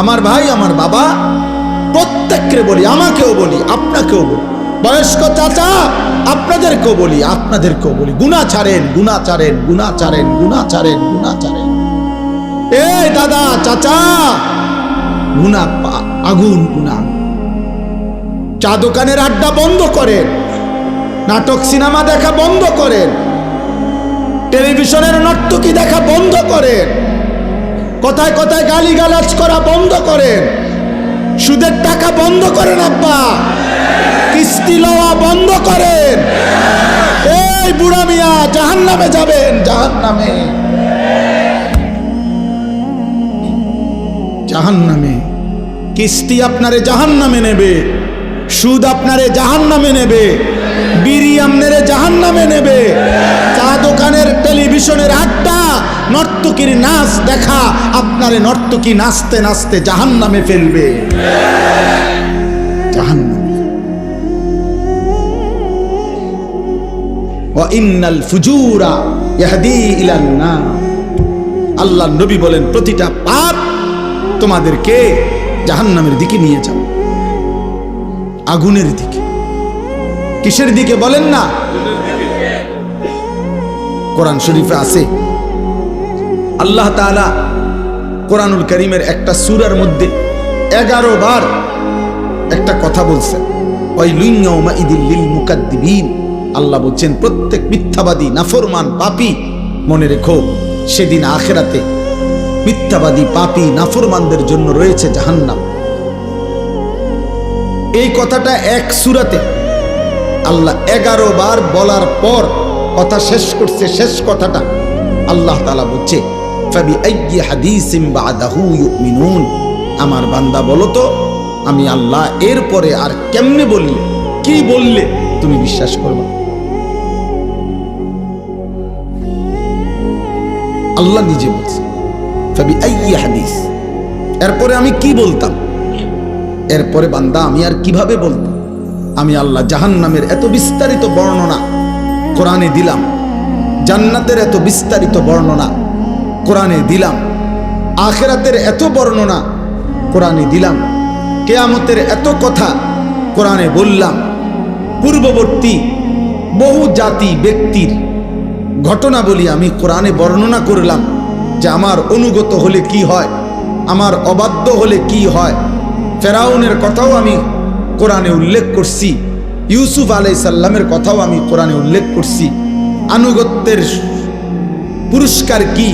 আমার ভাই, আমার বাবা, প্রত্যেককে বলি, আমাকেও বলি, আপনাকেও বলি, বয়স্ক চাচা আপনাদেরকেও বলি, আপনাদেরকেও বলি, গুনাহ ছাড়েন, গুনাহ ছাড়েন, গুনাহ ছাড়েন, গুনাহ ছাড়েন, গুনাহ ছাড়েন। এই দাদা, চাচা, গুনাহ আগুন, গুনাহ। চা দোকানের আড্ডা বন্ধ করেন, নাটক সিনেমা দেখা বন্ধ করেন, টেলিভিশনের নর্তকী দেখা বন্ধ করেন, কথায় কথায় গালিগালাজ করা বন্ধ করেন, সুদের টাকা বন্ধ করেন, আব্বা কিস্তি লওয়া বন্ধ করেন। এই বুড়া মিয়া জাহান্নামে যাবেন, জাহান্নামে, জাহান্নামে। কিস্তি আপনারে জাহান্নামে নেবে, সুদ আপনারে জাহান্নামে নেবে, বিড়ি আপনারে জাহান্নামে নেবে, চা দোকানের টেলিভিশনের আড্ডা, নর্তকীর নাচ দেখা আপনারে নর্তকী নাচতে নাচতে জাহান্নামে ফেলবে, জাহান্নামে। ওয়া ইন্নাল ফুজুরা ইয়াহদি ইলান নার। আল্লাহর নবী বলেন, প্রতিটা পাপ তোমাদেরকে জাহান্নামের দিকে নিয়ে যাবে, আগুনের দিকে। কিসের দিকে বলেন না? কোরআন শরীফে আছে, আল্লাহ তাআলা কোরআনুল কারীমের একটা সূরার মধ্যে 11 বার একটা কথা বলছেন, ওয়াইলুন ইয়াউমাইদিল লিল মুকাদ্দিবিন। আল্লাহ বলছেন, প্রত্যেক মিথ্যাবাদী, নাফরমান, পাপী, মনে রেখো সেদিন আখিরাতে মিথ্যাবাদী, পাপী, নাফরমানদের জন্য রয়েছে জাহান্নাম। এই কথাটা এক সূরাতে আল্লাহ 11 বার বলার পর কথা শেষ করছে। শেষ কথাটা আল্লাহ তাআলা বলছে, ফাবিআইয়ি হাদিসিন বাদাহু ইউমিনুন। আমার বান্দা বলো তো, আমি আল্লাহ এরপরে আর কেমনে বললে, কি বললে তুমি বিশ্বাস করবে? আল্লাহ নিজে বলছে, ফাবিআইয়ি হাদিস, এরপরে আমি কি বলতাম, এরপরে বান্দা আমি আর কিভাবে বলতাম? আমি আল্লাহ জাহান্নামের এত বিস্তারিত বর্ণনা কোরআনে দিলাম, জান্নাতের এত বিস্তারিত বর্ণনা কোরআনে দিলাম, আখিরাতের এত বর্ণনা কোরআনে দিলাম, কিয়ামতের এত কথা কোরআনে বললাম, পূর্ববর্তী বহু জাতি ব্যক্তির ঘটনাবলী আমি কোরআনে বর্ণনা করলাম, যে আমার অনুগত হলে কি হয়, আমার অবাধ্য হলে কি হয়। ফেরাউনের কথাও আমি কোরআনে উল্লেখ করছি, ইউসুফ আলাইহিস সালামের কথাও আমি কোরআনে উল্লেখ করছি। আনুগত্যের পুরস্কার কি,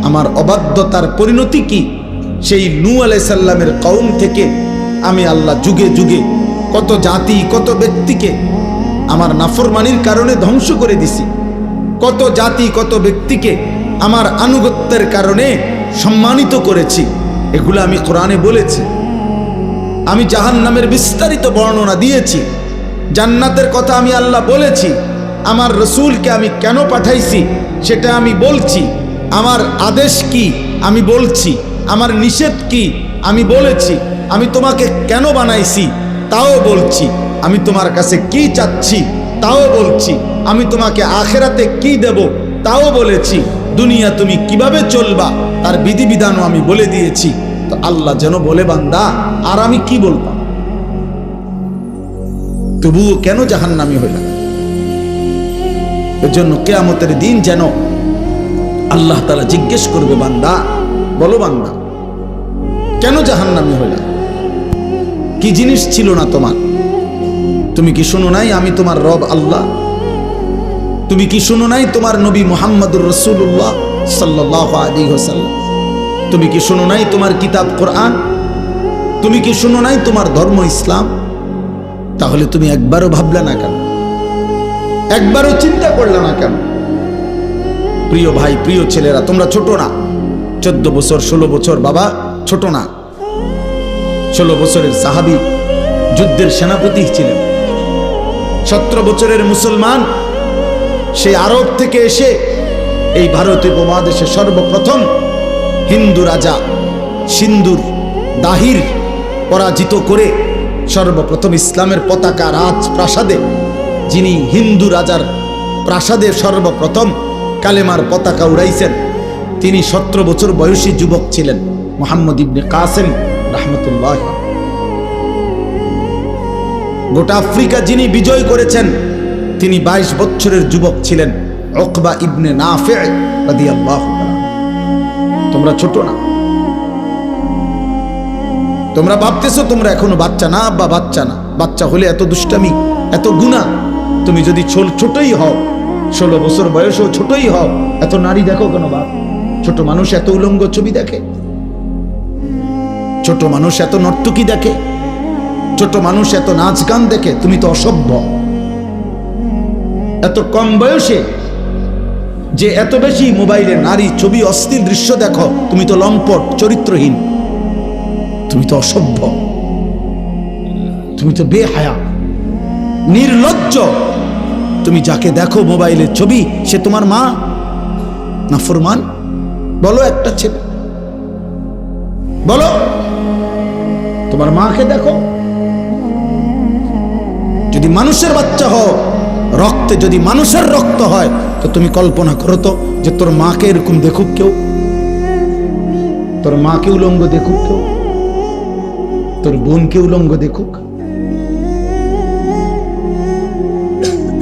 আমার অবাধ্যতার পরিণতি কি, সেই নূহ আলাইহিস সালামের কওম থেকে আমি আল্লাহ যুগে যুগে কত জাতি, কত ব্যক্তিকে আমার নাফরমানির কারণে ধ্বংস করে দিছি, কত জাতি, কত ব্যক্তিকে আমার আনুগত্যের কারণে সম্মানিত করেছি। এগুলো আমি কোরআনে বলেছি। আমি জাহান্নামের বিস্তারিত বর্ণনা দিয়েছি, জান্নাতের কথা আমি আল্লাহ বলেছি, আমার রসুলকে আমি কেন পাঠাইছি সেটা আমি বলছি, আমার আদেশ কি আমি বলছি, আমার নিষেধ কি আমি বলেছি, আমি তোমাকে কেন বানাইছি তাও বলছি, আমি তোমার কাছে কি চাচ্ছি তাও বলছি, আমি তোমাকে আখিরাতে কি দেব তাও বলেছি, দুনিয়া তুমি কিভাবে চলবা তার বিধিবিধানও আমি বলে দিয়েছি। তো আল্লাহ যেন বলে, বান্দা আর আমি কি বলবো, তবুও কেন জাহান্নামী হইলাম? এর জন্য কিয়ামতের দিন যেন আল্লাহ তাআলা জিজ্ঞেস করবে, বান্দা বলো, বান্দা কেন জাহান্নামী হইলাম? কি জিনিস ছিল না তোমার? তুমি কি শুনো নাই আমি তোমার রব আল্লাহ? তুমি কি শুনো নাই তোমার নবী মুহাম্মদুর রাসূলুল্লাহ সাল্লাল্লাহু আলাইহি ওয়াসাল্লাম? তুমি কি শুনো নাই তোমার কিতাব কোরআন? তুমি কি শুনো নাই তোমার ধর্ম ইসলাম? তাহলে তুমি একবারও ভাবলে না কেন? একবারও চিন্তা করলে না কেন? প্রিয় ভাই, প্রিয় ছেলেরা, তোমরা ছোট না, 14 বছর 16 বছর, বাবা ছোট না। 16 বছরের সাহাবী যুদ্ধের সেনাপতি ছিলেন। 17 বছরের মুসলমান, সেই আরব থেকে এসে এই ভারতীয় উপমহাদেশে সর্বপ্রথম হিন্দু রাজা সিন্ধুর দাহির পরাজিত করে সর্বপ্রথম ইসলামের পতাকা রাজপ্রাসাদে, যিনি হিন্দু রাজার প্রাসাদে সর্বপ্রথম কালেমার পতাকা উড়াইছেন, তিনি 17 বছর বয়সী যুবক ছিলেন। মুহাম্মদ ইবনে কাসিম রাহমাতুল্লাহ। গোটা আফ্রিকা যিনি বিজয় করেছেন তিনি 22 বছরের যুবক ছিলেন, উকবা ইবনে নাফি রাদিয়াল্লাহু তাআলা। তোমরা ছোট না, তোমরা ভাবতেছো তোমরা এখনো বাচ্চা না, বা বাচ্চা না। বাচ্চা হলে এত দুষ্টামি, এত গুনাহ। তুমি যদি ছোটই হও, 16 বছর বয়সেও ছোটই হও, এত নারী দেখো কেন বাপ? ছোট মানুষ এত উলঙ্গ ছবি দেখে, ছোট মানুষ এত নর্তকী দেখে, ছোট মানুষ এত নাচ গান দেখে। তুমি তো অসভ্য। এত কম বয়সে যে এত বেশি মোবাইলে নারী ছবি অশ্লীল দৃশ্য দেখো, তুমি তো লম্পট, চরিত্রহীন, তুমি তো অসভ্য, তুমি তো বেহায়া, নির্লজ্জ। তুমি যাকে দেখো মোবাইলের ছবি, সে তোমার মা না ফরমান? বলো একটা ছেলে, বলো তোমার মাকে দেখো। যদি মানুষের বাচ্চা হও, রক্তে যদি মানুষের রক্ত হয়, তো তুমি কল্পনা করো তো যে তোর মাকে এরকম দেখুক কেউ, তোর মাকে উলঙ্গ দেখুক কেউ, তোর বোনকে উলঙ্গ দেখুক,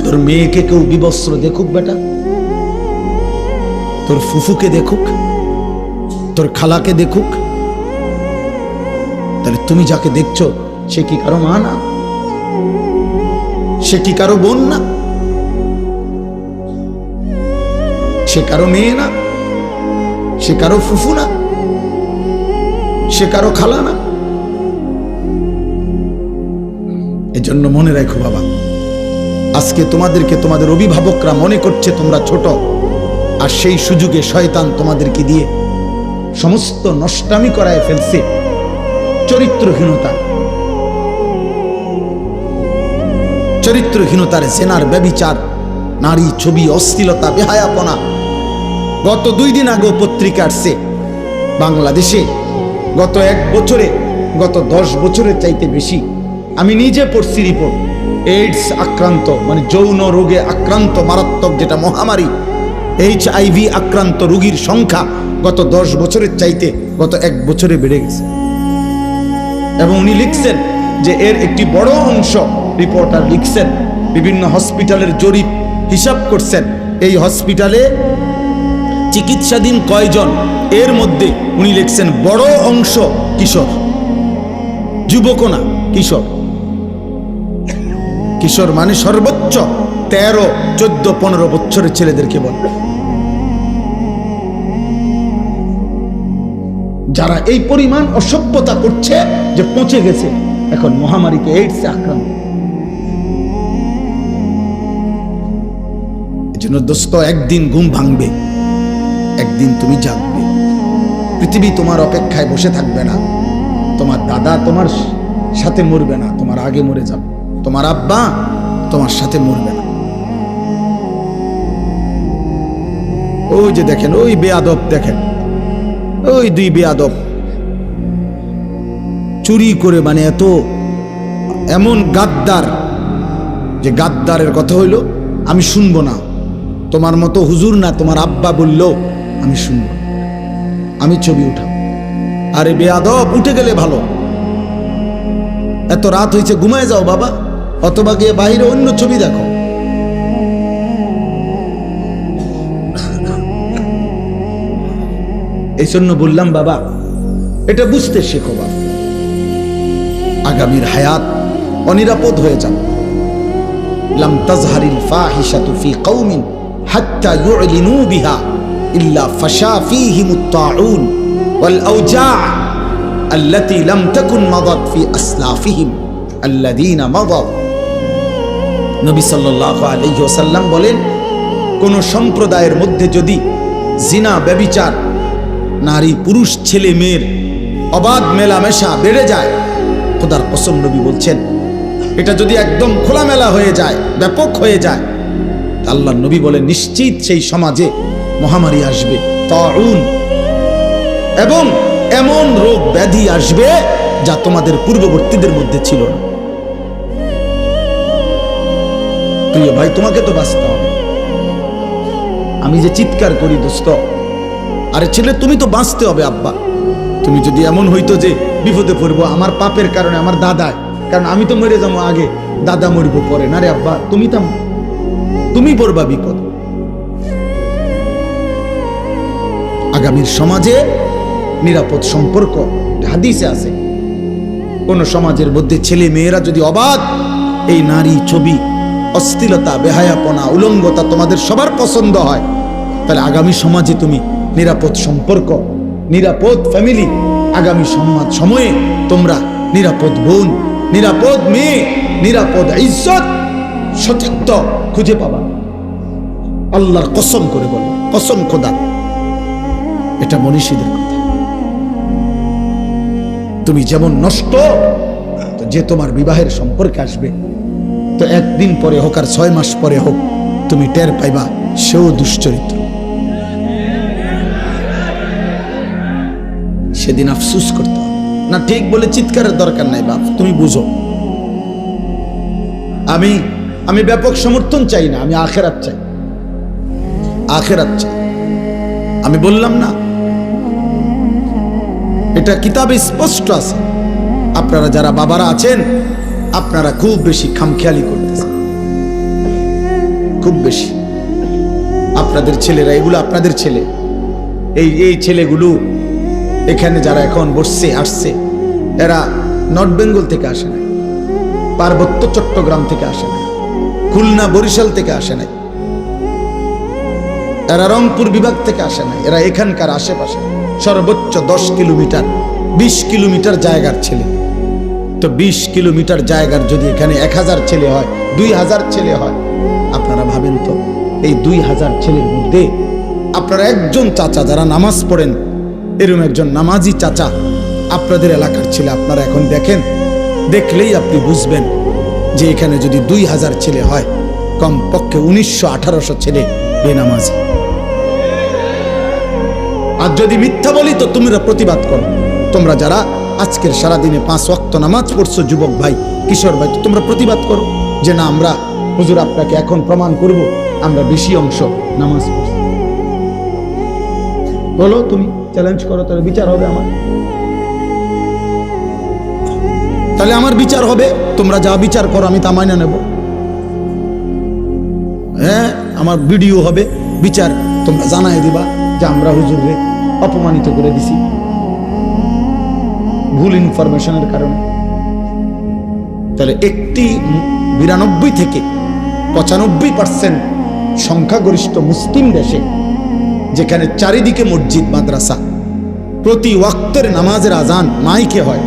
তোর মেয়েকে কেউ বিবস্ত্র দেখুক বেটা, তোর ফুফুকে দেখুক, তোর খালাকে দেখুক। তাহলে তুমি যাকে দেখছো সে কি কারো মা না? সে কি কারো বোন না? সে কারো মেয়ে না? সে কারো ফুফু না? সে কারো খালা না? এজন্য মনে রাখো বাবা, আজকে তোমাদেরকে তোমাদের অভিভাবকরা মনে করছে তোমরা ছোট, আর সেই সুযোগে শয়তান তোমাদেরকে দিয়ে সমস্ত নষ্টামি করায় ফেলছে। চরিত্রহীনতা, চরিত্রহীনতার জেনার, ব্যভিচার, নারী ছবি, অশ্লীলতা, বেহায়াপনা। গত 2 দিন আগে পত্রিকা আসছে বাংলাদেশে গত 1 বছরে, গত 10 বছরের চাইতে বেশি, আমি নিজে পড়ছি রিপোর্ট, এইডস আক্রান্ত, মানে যৌন রোগে আক্রান্ত মারাত্মক যেটা মহামারী, HIV আক্রান্ত রোগীর সংখ্যা গত 10 বছরের চাইতে গত 1 বছরে বেড়ে গেছে। এবং উনি লিখছেন যে এর একটি বড় অংশ, রিপোর্টার লিখছেন, বিভিন্ন হসপিটালের জরিপ হিসাব করছেন, এই হসপিটালে চিকিৎসাধীন কয়জন, এর মধ্যে উনি লিখছেন বড় অংশ কিশোর, যুবকও না, কিশোর। কিশোর মানে সর্বোচ্চ 13, 14, 15 বছরের ছেলেদেরকে বল। যারা এই পরিমাণ অসভ্যতা করছে যে পৌঁছে গেছে এখন মহামারীতে, এইডস আক্রান্ত। এজন্য দোস্ত, একদিন ঘুম ভাঙবে, একদিন তুমি জাগবে। পৃথিবী তোমার অপেক্ষায় বসে থাকবে না। তোমার দাদা তোমার সাথে মরবে না, তোমার আগে মরে যাবে। তোমার আব্বা তোমার সাথে মরবে না। ওই যে দেখেন, ওই বেয়াদব দেখেন, ওই 2 বেয়াদব চুরি করে, মানে এমন গাদ্দার, যে গাদ্দারের কথা হইল আমি শুনবো না, তোমার মতো হুজুর না, তোমার আব্বা বললো আমি শুনবো, আমি ছবি উঠাবো। আরে বেয়াদব, উঠে গেলে ভালো। এত রাত হয়েছে, ঘুমায় যাও বাবা, অথবা গিয়ে বাইরে অন্য ছবি দেখো। এই জন্য বললাম বাবা, এটা বুঝতে শেখো বাবা, আগামীর হায়াত অনিরাপদ হয়ে যাবে। লাম তাজহারিল ফাহিশাতু ফি কওমিন হাত্তা ইউলিনু বিহা ইল্লা ফাশা ফীহিমুত তাউন ওয়াল আওজা' আল্লাতী লাম তাকুন মাদাত ফি আসলাফিহিম আল্লাযীনা মাদাউ। নবী সাল্লাল্লাহু আলাইহি ওয়াসাল্লাম বলেন, কোন সম্প্রদায়ের মধ্যে যদি জিনা, ব্যভিচার, নারী পুরুষ ছেলে মেয়ের অবাধ মেলামেশা বেড়ে যায়, খোদার কসম নবী বলছেন, এটা যদি একদম খোলামেলা হয়ে যায়, ব্যাপক হয়ে যায়, আল্লাহর নবী বলেন নিশ্চিত সেই সমাজে মহামারী আসবে, তাউন, এবং এমন রোগ ব্যাধি আসবে যা তোমাদের পূর্ববর্তীদের মধ্যে ছিল না। প্রিয় ভাই, তোমাকে তো বাঁচতে হবে। আমি যে চিৎকার করি দোস্ত, আরে ছেলে তুমি তো বাঁচতে হবে আব্বা, তুমি যদি এমন হইতো যে বিপদে পড়বো আমার পাপের কারণে, আমার দাদায়, কারণ আমি তো মরে যাবো আগে, দাদা মরবো পরে, না রে আব্বা তুমি পড়বা বিপদ। আগামীর সমাজে নিরাপদ সম্পর্ক হাদিসে আছে, কোন সমাজের মধ্যে ছেলে মেয়েরা যদি অবাধ এই নারী ছবি, অশ্লীলতা, বেহায়াপনা, উলঙ্গতা তোমাদের সবার পছন্দ হয়, তাহলে আগামী সমাজে তুমি নিরাপদ সম্পর্ক, নিরাপদ ফ্যামিলি, আগামী সময়ে তোমরা নিরাপদ বোন, নিরাপদ মেয়ে, নিরাপদ ইজ্জত, সতীত্ব খুঁজে পাবা। আল্লাহর কসম করে বলো, কসম খোদা, এটা মনীষীদের কথা। তুমি যেমন নষ্ট, তো যে তোমার বিবাহের সম্পর্কে আসবে, তো একদিন পরে হোক আর 6 মাস পরে হোক, তুমি টের পাইবা সেও দুশ্চরিত্র। সেদিন আফসুস করতে হবে না। ঠিক বলে চিৎকারের দরকার নাই বাপ, তুমি বুঝো। আমি ব্যাপক সমর্থন চাই না, আমি আখেরাত চাই, আখেরাত চাই। আমি বললাম না, এটা কিতাবে স্পষ্ট আছে। আপনারা যারা বাবারা আছেন, আপনারা খুব বেশি খামখেয়ালি করতেছেন, খুব বেশি। আপনাদের ছেলেরা, এগুলো আপনাদের ছেলে, এই ছেলেগুলো এখানে যারা এখন বসছে, আসছে, এরা নর্থ বেঙ্গল থেকে আসে নাই, পার্বত্য চট্টগ্রাম থেকে আসে নাই, খুলনা বরিশাল থেকে আসে নাই, এরা রংপুর বিভাগ থেকে আসে নাই, এরা এখানকার আশেপাশে সর্বোচ্চ 10 কিলোমিটার 20 কিলোমিটার জায়গার ছেলে। তো 20 কিলোমিটার জায়গার যদি এখানে 1000 ছেলে হয়, 2000 ছেলে হয়, আপনারা ভাবেন তো এই 2000 ছেলের মধ্যে আপনারা একজন চাচা যারা নামাজ পড়েন, এরকম একজন নামাজি চাচা আপনাদের এলাকার ছেলে আপনারা এখন দেখেন, দেখলেই আপনি বুঝবেন যে এখানে যদি 2000 ছেলে হয়, কমপক্ষে 1900-1800 ছেলে বেনামাজি। আর যদি মিথ্যা বলি তো তোমরা প্রতিবাদ করো। তোমরা যারা আজকের সারাদিনে 5 ওয়াক্ত নামাজ পড়ছো, যুবক ভাই, কিশোর ভাই, তোমরা প্রতিবাদ করো যে না, আমরা হুজুর আপনাকে এখন প্রমাণ করব আমরা বেশি অংশ নামাজ পড়ছি। বলো, তুমি চ্যালেঞ্জ করো, তাহলে বিচার হবে আমার, তাহলে আমার বিচার হবে। তোমরা যা বিচার করো আমি তা মাইনা নেব। হ্যাঁ, আমার ভিডিও হবে, বিচার তোমরা জানাই দিবা যে আমরা হুজুররে অপমানিত করে দিছি ভুল ইনফরমেশনের কারণে। তাহলে একটি 92 থেকে 95% সংখ্যাগরিষ্ঠ মুসলিম দেশে, যেখানে চারিদিকে মসজিদ মাদ্রাসা, প্রতি ওয়াক্তের নামাজের আজান মাইকে হয়,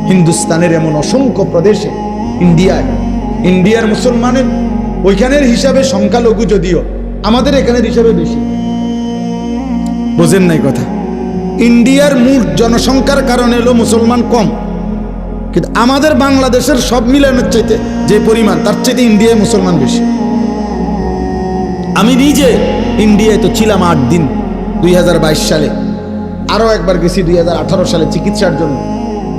হিন্দুস্তানের এমন অসংখ্য প্রদেশে, ইন্ডিয়ার মুসলমানের ওইখানের হিসাবে সংখ্যালঘু যদিও, আমাদের এখানের হিসাবে বেশি। বোঝেন নাই কথা? ইন্ডিয়ার মোট জনসংখ্যার কারণে হলো মুসলমান কম, কিন্তু আমাদের বাংলাদেশের সব মিলানোর চাইতে যে পরিমাণ, তার চাইতে ইন্ডিয়ায় মুসলমান বেশি। আমি নিজে ইন্ডিয়ায় তো ছিলাম 8 দিন 2022 সালে, আরো একবার গেছি 2018 সালে চিকিৎসার জন্য।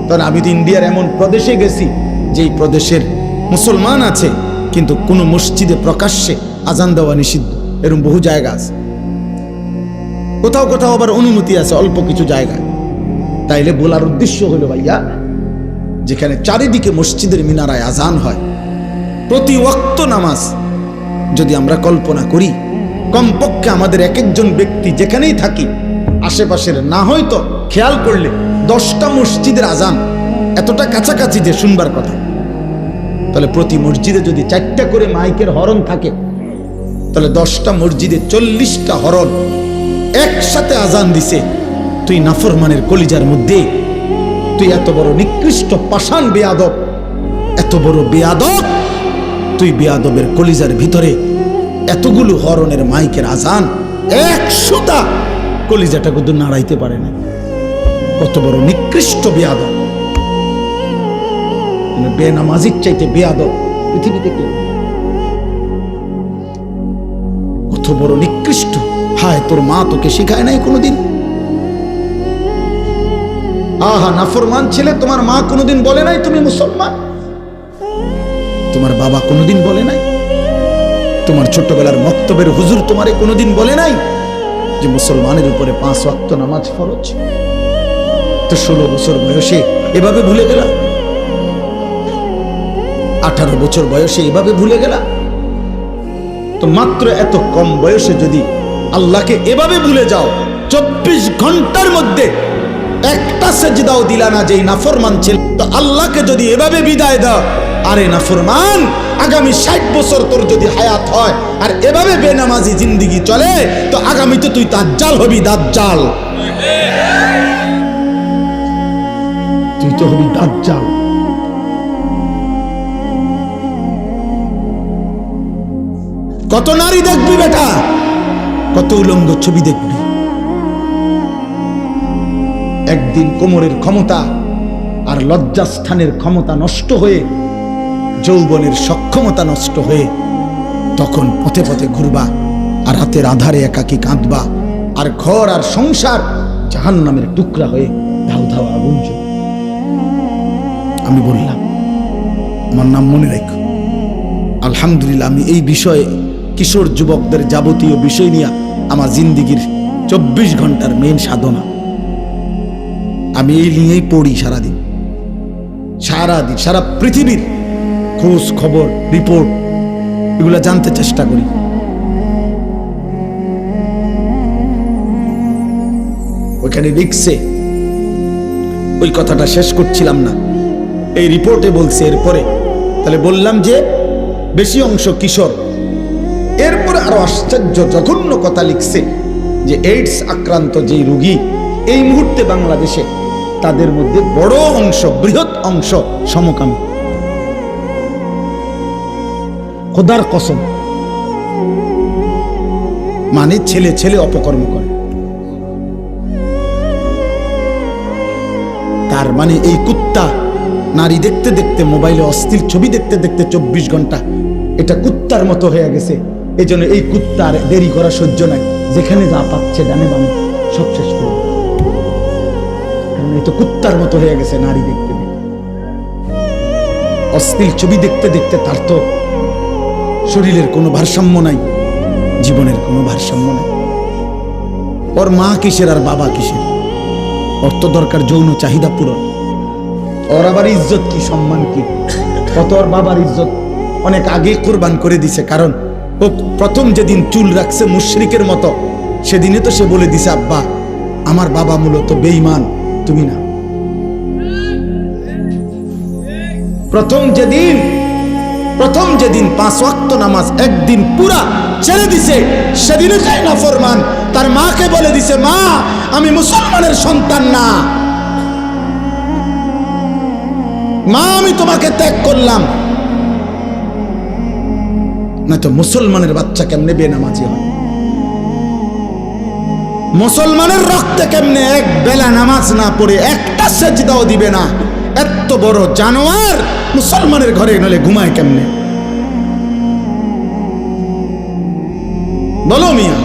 তখন আমি তো ইন্ডিয়ার এমন প্রদেশে গেছি যেই প্রদেশের মুসলমান আছে কিন্তু কোনো মসজিদে প্রকাশ্যে আজান দেওয়া নিষিদ্ধ, এরকম বহু জায়গা আছে। কোথাও কোথাও আবার অনুমতি আছে অল্প কিছু জায়গায়। তাইলে বলার উদ্দেশ্য হলো ভাইয়া, যেখানে চারিদিকে মসজিদের মিনারায় আজান হয়, প্রতি ওয়াক্ত নামাজ যদি আমরা কল্পনা করি, কমপক্ষে আমাদের এক একজন ব্যক্তি যেখানেই থাকি আশেপাশের, না হয়তো খেয়াল করলে 10টা মসজিদের আজান এতটা কাছাকাছি যে শুনবার কথা, তাহলে প্রতি মসজিদে যদি 4টা করে মাইকের হরন থাকে, তাহলে 10টা মসজিদে 40টা হরন একসাথে আজান দিছে। তুই নাফরমানের কলিজার মধ্যে, তুই এত বড় নিকৃষ্ট পাষাণ বেয়াদব, এত বড় বেয়াদব, তুই বেয়াদবের কলিজার ভিতরে এতগুলো হরনের মাইকের আজান, 100টা কলিজাটা কিন্তু নাড়াইতে পারে না। কত বড় নিকৃষ্ট বেয়াদব, বেনামাজির চাইতে বেয়াদব পৃথিবীতে কেউ। কত বড় নিকৃষ্ট। হায়, তোর মা তোকে শেখায় নাই কোনোদিন? আহা, নাফরমান ছেলে, তোমার মা কোনোদিন বলে নাই তুমি মুসলমান? তোমার বাবা কোনোদিন বলে নাই? তোমার ছোটবেলার মক্তবের হুজুর তোমারে কোনোদিন বলে নাই যে মুসলমানের উপরে 5 ওয়াক্ত নামাজ ফরজ? তো 16 বছর বয়সে এভাবে ভুলে গেলা, 18 বছর বয়সে এভাবে ভুলে গেলা। তো মাত্র এত কম বয়সে যদি আল্লাহকে এভাবে ভুলে যাও, 24 ঘন্টার মধ্যে একটা সেজদাও দিলা না যেই নাফরমান ছিল, তো আল্লাহকে যদি এভাবে বিদায় দাও, আরে নাফরমান, আগামী 60 বছর তোর যদি হায়াত হয় আর এভাবে বেনামাজি জিন্দেগি চলে, তো আগামীতে তুই দাজ্জাল হবি, দাজ্জাল। তুই তো হবি দাজ্জাল। কত নারী দেখবি বেটা, কত উলঙ্গ ছবি দেখবি। একদিন কোমরের ক্ষমতা আর লজ্জাস্থানের ক্ষমতা নষ্ট হয়ে, যৌবনের সক্ষমতা নষ্ট হয়ে, তখন পথে পথে ঘুরবা আর রাতের আধারে একাকী কাঁদবা, আর ঘর আর সংসার জাহান্নামের টুকরা হয়ে ধাউ ধাউ আগুন জ্বলবে। আমি বললাম, আমার নাম মনে রাখো। আলহামদুলিল্লাহ, আমি এই বিষয়ে কিশোর যুবকদের যাবতীয় বিষয় নিয়ে আমার জিন্দিগির 24 ঘন্টার মেইন সাধনা, আমি এই নিয়েই পড়ি সারাদিন, সারা পৃথিবীর খোঁজ খবর, রিপোর্ট, এগুলা জানতে চেষ্টা করি। ওইখানে লিখছে, ওই কথাটা শেষ করছিলাম না, এই রিপোর্টে বলছে এরপরে, তাহলে বললাম যে বেশি অংশ কিশোর। এরপরে আরো আশ্চর্য জঘন্য কথা লিখছে যে এইডস আক্রান্ত যেই রোগী এই মুহূর্তে বাংলাদেশে, তাদের মধ্যে বড় অংশ, বৃহৎ অংশ সমকামী। খোদার কসম, মানে ছেলে ছেলে অপকর্ম করে। তার মানে এই কুত্তা নারী দেখতে দেখতে, মোবাইলে অশ্লীল ছবি দেখতে দেখতে 24 ঘন্টা এটা কুত্তার মতো হয়ে গেছে। এই জন্য এই কুত্তার দেরি করা সহ্য নাই, যেখানে যা পাচ্ছে ডানে বামে সব শেষ করে, কারণ এটা কুত্তার মতো হয়ে গেছে। নারী দেখতে দেখতে, অশ্লীল ছবি দেখতে দেখতে তার তো শরীরের কোনো ভারসাম্য নাই, জীবনের কোনো ভারসাম্য নাই। ওর মা কিসের আর বাবা কিসের, ওর তো দরকার যৌন চাহিদা পূরণ। ওর আবার ইজ্জত কি, সম্মান কি, কত ওর বাবার ইজ্জত অনেক আগে কোরবান করে দিছে। কারণ ও প্রথম যেদিন চুল রাখছে মুশরিকের মতো, সেদিনে তো সে বলে দিছে, আব্বা আমার বাবা মূলত বেঈমান, তুমি না। প্রথম যেদিন 5 ওয়াক্ত নামাজ একদিন পুরা ছেড়ে দিছে, সেদিনে চাই না ফরমান তার মাকে বলে দিছে, মা আমি মুসলমানের সন্তান না, মা আমি তোমাকে ত্যাগ করলাম। না তো মুসলমানের বাচ্চা কেমনে বেনামাজি হয়? মুসলমানের রক্তে কেমনে এক বেলা নামাজ না পড়ে একটা সেজদাও দিবে না? এত বড় জানোয়ার মুসলমানের ঘরে নলে ঘুমায় কেমনে? বলো মিয়া,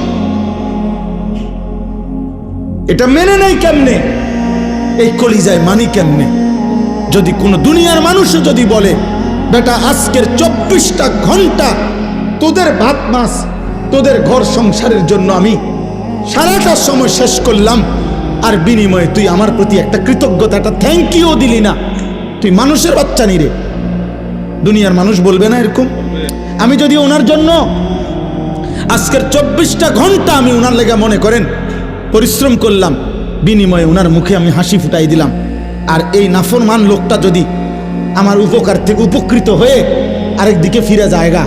এটা মেনে নেই কেমনে? এই কলিজায় মানি কেমনে? যদি কোন দুনিয়ার মানুষ যদি বলে, বেটা আজকের 24টা ঘন্টা তোদের ভাত মাছ, তোদের ঘর সংসারের জন্য আমি সারাটা সময় শেষ করলাম, আর বিনিময়ে তুই আমার প্রতি একটা কৃতজ্ঞতা, একটা থ্যাংক ইউ দিলি না, তুই মানুষের বাচ্চা নি রে। দুনিয়ার মানুষ বলবে না এরকম? আমি যদি ওনার জন্য আজকের 24টা ঘন্টা আমি ওনার লেগে মনে করেন পরিশ্রম করলাম, বিনিময়ে ওনার মুখে আমি হাসি ফুটাই দিলাম, আর এই নাফরমান লোকটা যদি আমার উপকার থেকে উপকৃত হয়ে আরেক দিকে ফিরে যায়গা,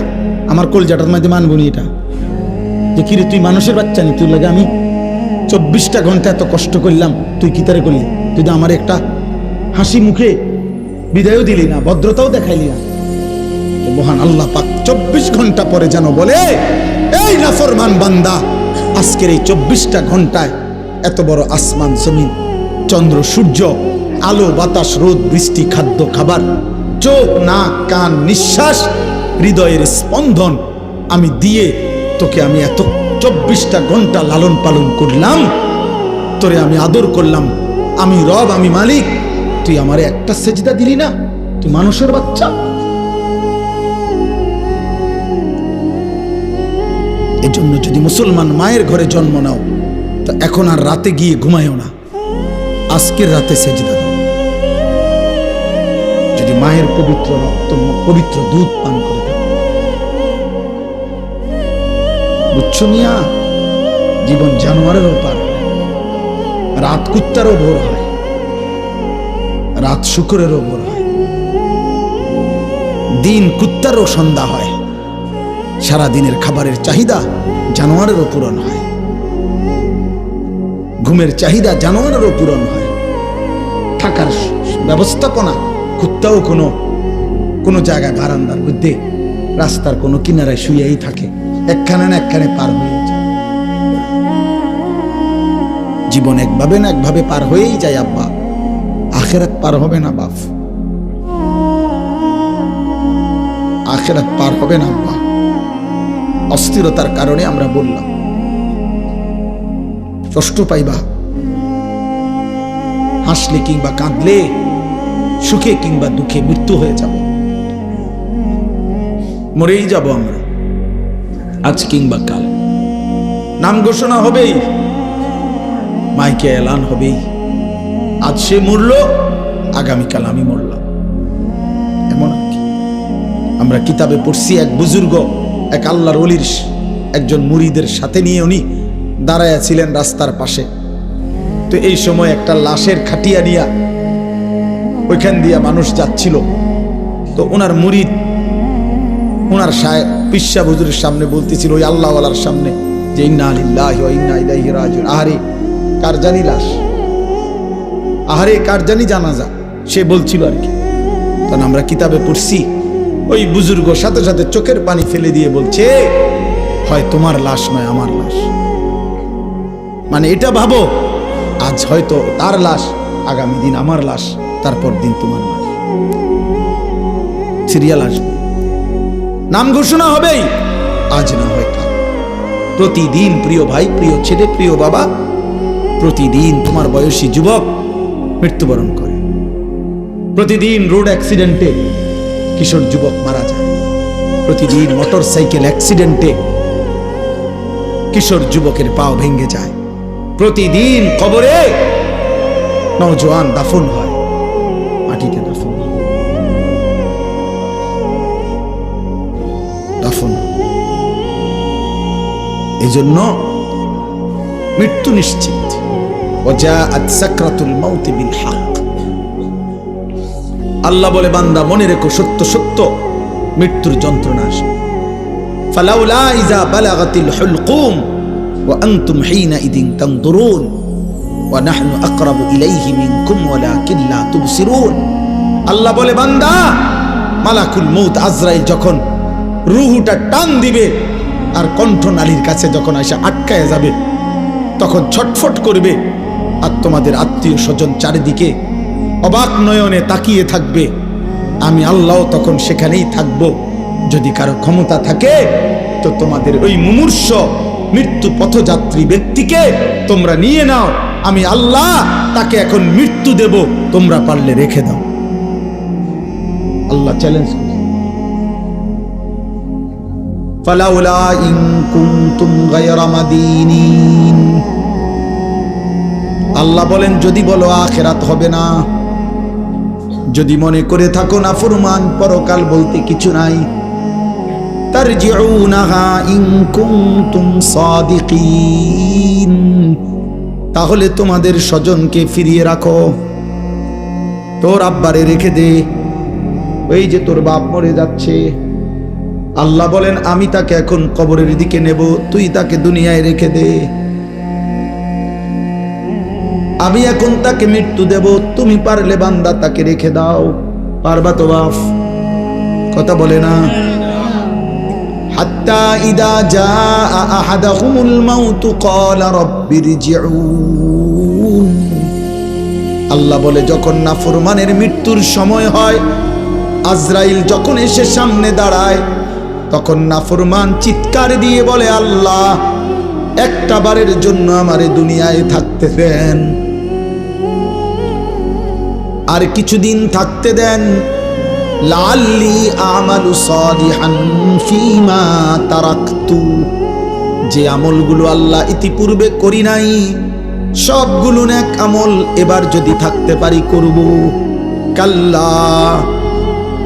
আমার কলজাটার মধ্যে মানবনি এটা যে কিরে তুই মানুষের বাচ্চা নি, তুই লাগে আমি 24টা ঘন্টা এত কষ্ট করলাম, তুই কি তারে করলি? তুই তো আমার একটা হাসি মুখে বিদায়ও দিলি না, ভদ্রতাও দেখাইলি না। মহান আল্লাহ পাক 24 ঘন্টা পরে যেন বলে, এই নাফরমান বান্দা আজকের এই 24টা ঘন্টায় এত বড় আসমান জমিন, চন্দ্র সূর্য, আলো বাতাস, রোদ বৃষ্টি, খাদ্য খাবার, চোখ নাক কান নিঃশ্বাস, হৃদয়ের স্পন্দন আমি দিয়ে তোকে আমি এত 24টা ঘন্টা লালন পালন করলাম, তোরে আমি আদর করলাম, আমি রব, আমি মালিক, তুই আমারে একটা সেজদা দিলি না? তুই মানুষের বাচ্চা। এজন্য যদি মুসলমান মায়ের ঘরে জন্ম নাও, তা এখন আর রাতে গিয়ে ঘুমায়ও না, আজকের রাতে সেজদা দাও। যদি মায়ের পবিত্র রক্ত, পবিত্র দুধ পান করে থাকো, বুঝছো মিয়া? জীবন জানোয়ারেরও পার হয়, রাত কুত্তারও ভোর হয়, রাত শুকুরেরও ভোর হয়, দিন কুত্তারও সন্ধ্যা হয়, সারা দিনের খাবারের চাহিদা জানোয়ারেরও পূরণ হয়, ঘুমের চাহিদা জানোয়ারেরও পূরণ হয়, থাকার ব্যবস্থাপনা কুত্তাও কোনো জায়গায় বারান্দার মধ্যে রাস্তার কোনো কিনারায় শুয়েই থাকে, একখানে না একখানে পার হয়ে যায়। জীবন একভাবে না একভাবে পার হয়েই যায় আব্বা, আখেরাত পার হবে না বাপ, আখেরাত পার হবে না আব্বা। অস্থিরতার কারণে আমরা বললাম, কষ্ট পাইবা, হাসলে কিংবা কাঁদলে, সুখে কিংবা দুঃখে মৃত্যু হয়ে যাব, মরেই যাব আমরা, আজ কিংবা কাল। নাম ঘোষণা হবেই, মাইকে এলান হবেই, আজ সে মরল, আগামীকাল আমি মরলাম, এমন আর কি। আমরা কিতাবে পড়ছি, এক বুজুর্গ এক আল্লাহর ওলির একজন মুরিদের সাথে নিয়ে উনি দাঁড়ায়া ছিলেন রাস্তার পাশে। তো এই সময় একটা লাশের খাটিয়া নিয়া ওইখান দিয়া মানুষ যাচ্ছিল। তো ওনার মুরিদ ওনার পিসা হুজুরের সামনে বলতেছিল, ওই আল্লাহওয়ালার সামনে, যে ইন্না লিল্লাহি ওয়া ইন্না ইলাইহি রাজিউন, আহারে কার জানি লাশ, আহারে কার জানি জানাজা, সে বলছিল আর কি। তখন আমরা কিতাবে পড়ছি, ওই বুজুর্গ সাথে সাথে চোখের পানি ফেলে দিয়ে বলছে, হয় তোমার লাশ নয় আমার লাশ। মানে এটা ভাবো, আজ হয়তো তার লাশ, আগামী দিন আমার লাশ, তারপর দিন তোমার লাশ, সিরিয়াল আসবে, নাম ঘোষণা হবেই, আজ না হয় কাল। প্রতিদিন প্রিয় ভাই, প্রিয় ছেলে, প্রিয় বাবা, প্রতিদিন তোমার বয়সী যুবক মৃত্যুবরণ করে। প্রতিদিন রোড অ্যাক্সিডেন্টে কিশোর যুবক মারা যায়, প্রতিদিন মোটর সাইকেল অ্যাক্সিডেন্টে কিশোর যুবকের পাও ভেঙে যায়, প্রতিদিন কবরে নওজোয়ান দাফন হয়, মাটিতে দাফন হয়, দাফন। এজন্য মৃত্যু নিশ্চিত। ওয়াজাআত সাকরাতুল মাউত বিল হক। আল্লাহ বলে, বান্দা মনে রেখো, সত্য সত্য মৃত্যুর যন্ত্রণা আসে। ফালাউলা ইযা বালাগাতিল হুলকুম ওয়া আনতুম হিনাইদিন তানদুরুন ওয়া নাহনু আকরাবু ইলাইহি মিনকুম ওয়ালাকিন লা তুবসিরুন। আল্লাহ বলে, বান্দা মালাকুল মউত আজরাইল যখন রূহটা টান দিবে আর কণ্ঠনালীর কাছে যখন এসে আটকায় যাবে, তখন ছটফট করবে, আর তোমাদের আত্মীয় স্বজন চারিদিকে অবাক নয়নে তাকিয়ে থাকবে। আমি আল্লাহ তখন সেখানেই থাকব। যদি কারো ক্ষমতা থাকে তো তোমাদের ওই মুমূর্ষ মৃত্যু পথযাত্রী ব্যক্তিকে তোমরা নিয়ে নাও, আমি আল্লাহ তাকে এখন মৃত্যু দেব, তোমরা পারলে রেখে দাও। আল্লাহ চ্যালেঞ্জ করছে, ফালাউলা ইন কুনতুম গায়রা মাদিনিন। আল্লাহ বলেন, যদি বলো আখিরাত হবে না, যদি মনে করে থাকো না ফরমান পরকাল বলতে কিছু নাই, তারজিউনাহা ইন কুনতুম সাদিকিন, তাহলে তোমাদের স্বজনকে ফিরিয়ে রাখো, তোর আব্বারে রেখে দে, ওই যে তোর বাপ মরে যাচ্ছে। আল্লাহ বলেন, আমি তাকে এখন কবরের দিকে নেব, তুই তাকে দুনিয়ায় রেখে দে। আমি এখন তাকে মৃত্যু দেব, তুমি পারলে বান্দা তাকে রেখে দাও। পারবা তো বাপ? কথা বলে না। হাত্তা ইদা জাআ আহাদাহুমুল মাউতু ক্বালা রাব্বিরজিউন। আল্লাহ বলে, যখন নাফরমানের মৃত্যুর সময় হয়, আজরাইল যখন এসে সামনে দাঁড়ায়, তখন নাফরমান চিৎকার দিয়ে বলে, আল্লাহ একটা বারের জন্য আমারে দুনিয়ায় থাকতে দেন, আর কিছুদিন থাকতে দেন, লাআল্লি আমালু সালিহান ফীমা তারাকতু, যে আমলগুলো আল্লাহ ইতিপূর্বে করি নাই সবগুলো নেক আমল এবার যদি থাকতে পারি করব। কাল্লা,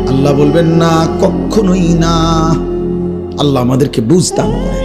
আল্লাহ বলবেন না, কখনোই না। আল্লাহ আমাদেরকে বুঝ দান করে।